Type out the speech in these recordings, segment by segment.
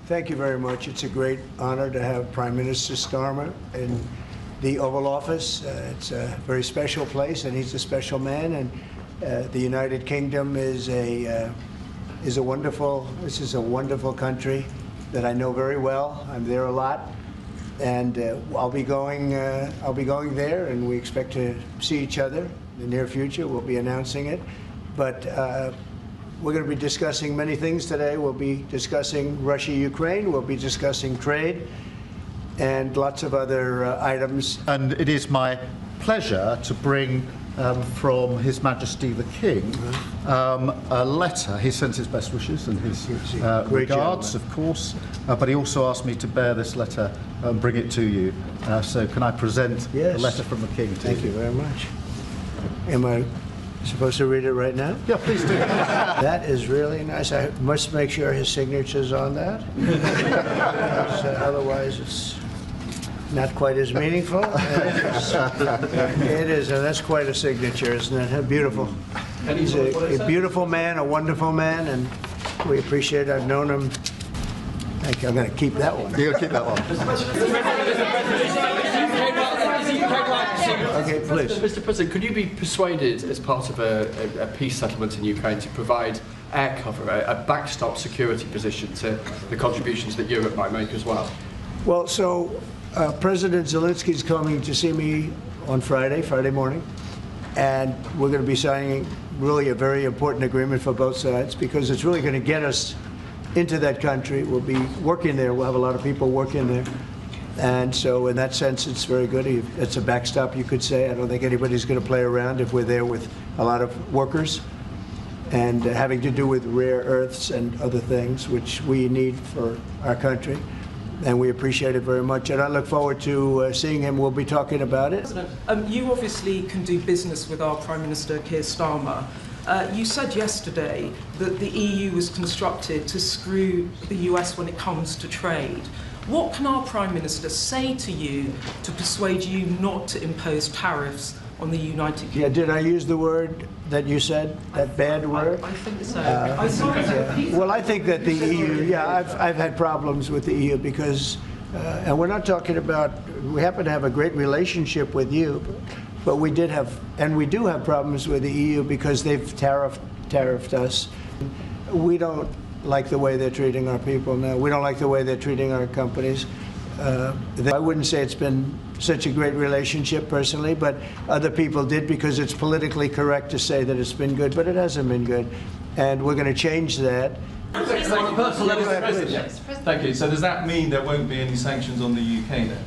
Thank you very much. It's a great honor to have Prime Minister Starmer in the Oval Office. It's a very special place, and he's a special man. And the United Kingdom is a wonderful. This is a wonderful country that I know very well. I'm there a lot, and I'll be going there, and we expect to see each other in the near future. We'll be announcing it, but. We're going to be discussing many things today. We'll be discussing Russia-Ukraine. We'll be discussing trade and lots of other items. And it is my pleasure to bring from His Majesty the King a letter. He sends his best wishes and his regards, of course, but he also asked me to bear this letter and bring it to you. So can I present the letter from the King to you? Thank you very much. Am I supposed to read it right now? Yeah, please do. That is really nice. I must make sure his signature's on that. Otherwise, it's not quite as meaningful. It is, and that's quite a signature, isn't it? Beautiful. He's a beautiful man, a wonderful man, and we appreciate it. I've known him. Thank you. I'm going to keep that one. You'll keep that one. Okay, please. Mr. President, could you be persuaded, as part of a peace settlement in Ukraine, to provide air cover, a backstop security position to the contributions that Europe might make as well? Well, so President Zelensky's coming to see me on Friday morning, and we're going to be signing really a very important agreement for both sides, because it's really going to get us into that country. We'll be working there. We'll have a lot of people working there. And so in that sense, it's very good. It's a backstop, you could say. I don't think anybody's going to play around if we're there with a lot of workers and having to do with rare earths and other things, which we need for our country. And we appreciate it very much. And I look forward to seeing him. We'll be talking about it. You obviously can do business with our Prime Minister, Keir Starmer. You said yesterday that the EU was constructed to screw the US when it comes to trade. What can our Prime Minister say to you to persuade you not to impose tariffs on the United Kingdom? Yeah, did I use the word that you said, that bad word? I think so. I saw it. Well, I think that the EU, I've had problems with the EU because, and we're not talking about, we happen to have a great relationship with you, but we did have, and we do have problems with the EU because they've tariffed us. We don't like the way they're treating our people now. We don't like the way they're treating our companies. I wouldn't say it's been such a great relationship personally, but other people did because it's politically correct to say that it's been good, but it hasn't been good. And we're going to change that. Thank you. So does that mean there won't be any sanctions on the UK then?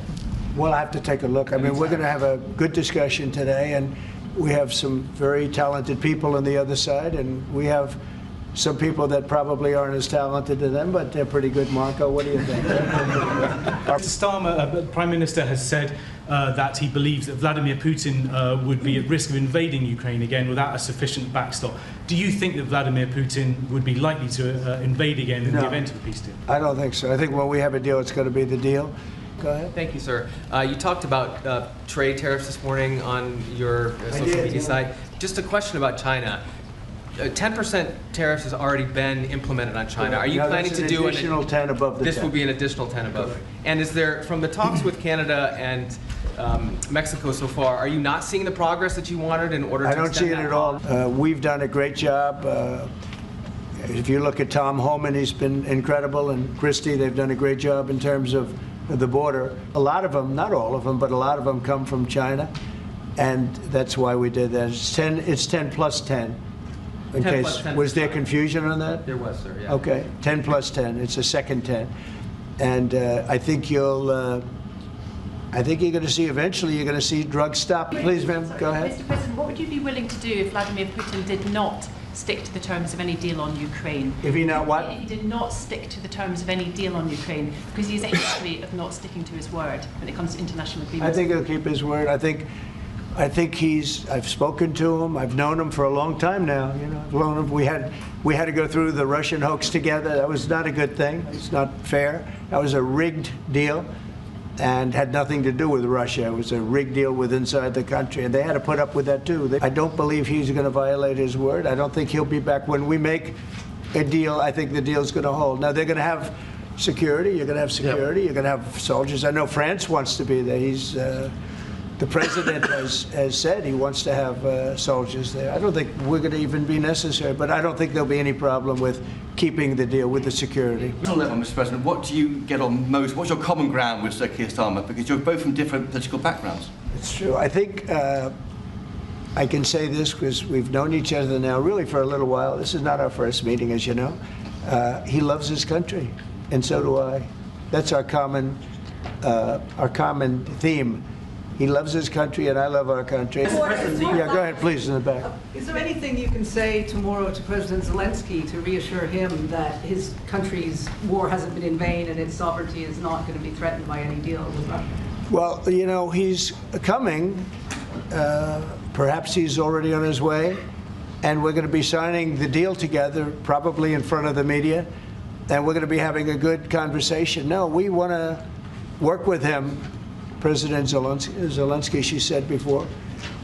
We'll have to take a look. I mean, we're going to have a good discussion today, and we have some very talented people on the other side, and we have some people that probably aren't as talented as them, but they're pretty good. Marco, what do you think? Mr. Starmer, the Prime Minister has said that he believes that Vladimir Putin would be at risk of invading Ukraine again without a sufficient backstop. Do you think that Vladimir Putin would be likely to invade again in the event of a peace deal? I don't think so. I think when we have a deal, it's going to be the deal. Go ahead. Thank you, sir. You talked about trade tariffs this morning on your social media site. Just a question about China. 10% tariffs has already been implemented on China. Are you planning to do an additional 10 above the 10? This will be an additional 10 above. And is there, from the talks with Canada and Mexico so far, are you not seeing the progress that you wanted in order to I don't see it at all. We've done a great job. If you look at Tom Homan, he's been incredible, and Christie, they've done a great job in terms of the border. A lot of them, not all of them, but a lot of them come from China, and that's why we did that. It's 10 plus 10. In 10 case, plus 10 was there confusion on that? There was, sir, yeah. Okay, 10 plus 10, it's a second 10. And I think you're going to see, eventually, you're going to see drugs stop. Please, ma'am, go ahead. Mr. President, what would you be willing to do if Vladimir Putin did not stick to the terms of any deal on Ukraine? If he not what? He did not stick to the terms of any deal on Ukraine, because he has a history of not sticking to his word when it comes to international agreements. I think he'll keep his word. I think I've spoken to him. I've known him for a long time now. You know, I've known him. We had to go through the Russian hoax together. That was not a good thing. It's not fair. That was a rigged deal and had nothing to do with Russia. It was a rigged deal with inside the country, and they had to put up with that too. I don't believe he's going to violate his word. I don't think he'll be back. When we make a deal, I think the deal's going to hold. Now, they're going to have security. You're going to have security. You're going to have soldiers. I know France wants to be there. The president has said he wants to have soldiers there. I don't think we're going to even be necessary, but I don't think there'll be any problem with keeping the deal with the security. Mr. President, what do you get on most? What's your common ground with Sir Keir Starmer? Because you're both from different political backgrounds. It's true. I think I can say this because we've known each other now really for a little while. This is not our first meeting, as you know. He loves his country, and so do I. That's our common theme. He loves his country, and I love our country. Yeah, go ahead, please, in the back. Is there anything you can say tomorrow to President Zelensky to reassure him that his country's war hasn't been in vain and its sovereignty is not going to be threatened by any deal with Russia? Well, you know, he's coming. Perhaps he's already on his way, and we're going to be signing the deal together, probably in front of the media, and we're going to be having a good conversation. No, we want to work with him. President Zelensky, she said before,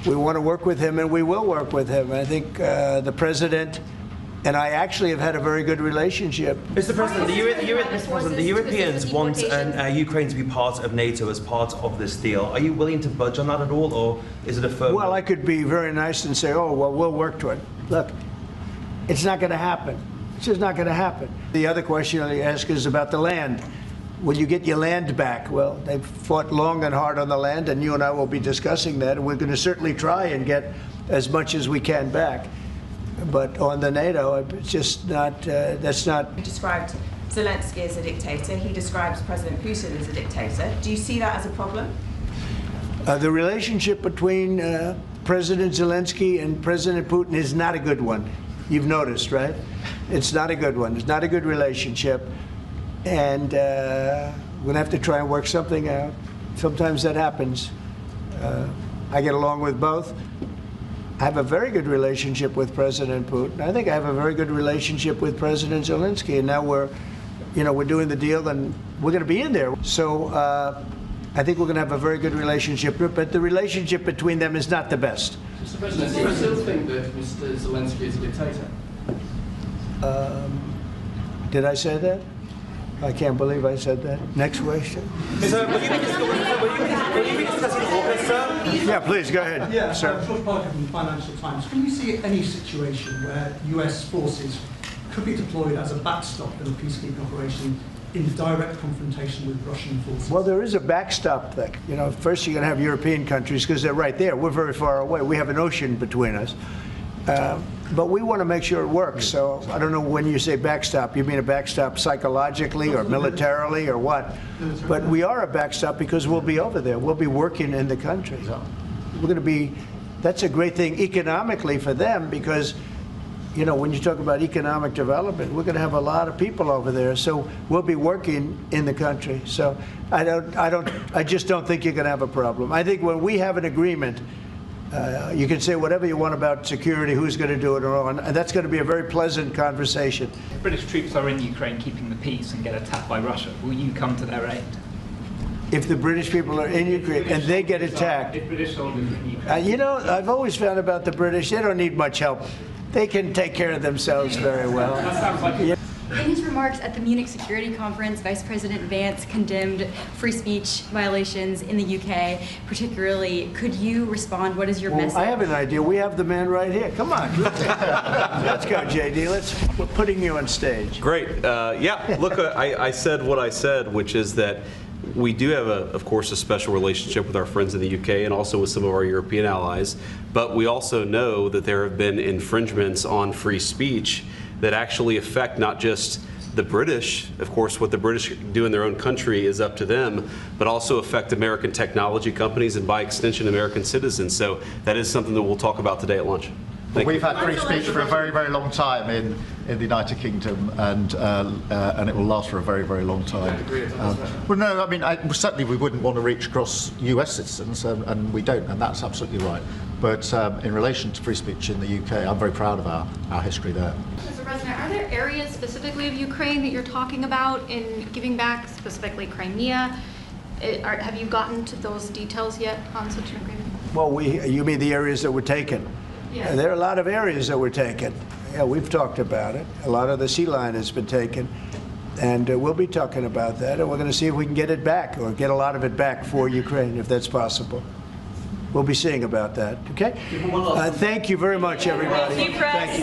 we want to work with him, and we will work with him. I think the president and I actually have had a very good relationship. Mr. President, the Europeans want Ukraine to be part of NATO as part of this deal. Are you willing to budge on that at all, or is it a firm? Well, I could be very nice and say, oh, well, we'll work to it. Look, it's not going to happen. It's just not going to happen. The other question you ask is about the land. Will you get your land back? Well, they've fought long and hard on the land, and you and I will be discussing that, and we're going to certainly try and get as much as we can back. But on the NATO, it's just not, that's not... He described Zelensky as a dictator. He describes President Putin as a dictator. Do you see that as a problem? The relationship between President Zelensky and President Putin is not a good one. You've noticed, right? It's not a good one. It's not a good relationship. And we're going to have to try and work something out. Sometimes that happens. I get along with both. I have a very good relationship with President Putin. I think I have a very good relationship with President Zelensky. And now we're doing the deal, and we're going to be in there. So I think we're going to have a very good relationship. But the relationship between them is not the best. Mr. President, do you still think that Mr. Zelensky is a dictator? Did I say that? I can't believe I said that. Next question. Sir, will you be discussing AUKUS, sir? Yeah, please, go ahead. Yeah, sir. George Parker from Financial Times. Can you see any situation where US forces could be deployed as a backstop in a peacekeeping operation in direct confrontation with Russian forces? Well, there is a backstop thing. You know, first you're going to have European countries because they're right there. We're very far away. We have an ocean between us. But we want to make sure it works. So I don't know when you say backstop, you mean a backstop psychologically or militarily or what? But we are a backstop because we'll be over there. We'll be working in the country. We're going to be, that's a great thing economically for them because, you know, when you talk about economic development, we're going to have a lot of people over there. So we'll be working in the country. So I just don't think you're going to have a problem. I think when we have an agreement, you can say whatever you want about security, who's going to do it, and that's going to be a very pleasant conversation. If British troops are in Ukraine keeping the peace and get attacked by Russia, will you come to their aid? If the British people are in Ukraine and they get attacked, if British soldiers are in Ukraine. You know, I've always found about the British, they don't need much help. They can take care of themselves very well. That sounds like In his remarks at the Munich Security Conference, Vice President Vance condemned free speech violations in the UK, particularly. Could you respond? What is your message? I have an idea. We have the man right here. Come on. Let's go, JD. We're putting you on stage. Great. Yeah, look, I said what I said, which is that we do have, of course, a special relationship with our friends in the UK and also with some of our European allies. But we also know that there have been infringements on free speech that actually affect not just the British. Of course, what the British do in their own country is up to them, but also affect American technology companies and by extension American citizens. So that is something that we'll talk about today at lunch. We've had free speech for a very, very long time in the United Kingdom, and it will last for a very, very long time. Well, no, I mean, certainly we wouldn't want to reach across US citizens, and we don't, and that's absolutely right. But in relation to free speech in the UK, I'm very proud of our history there. Mr. President, are there areas specifically of Ukraine that you're talking about in giving back, specifically Crimea? Have you gotten to those details yet on such an agreement? Well, you mean the areas that were taken? Yes. There are a lot of areas that were taken. Yeah, we've talked about it. A lot of the sea line has been taken. And we'll be talking about that, and we're going to see if we can get it back, or get a lot of it back for Ukraine, if that's possible. We'll be seeing about that, okay? Thank you very much, everybody. Thank you, Press. Thank you.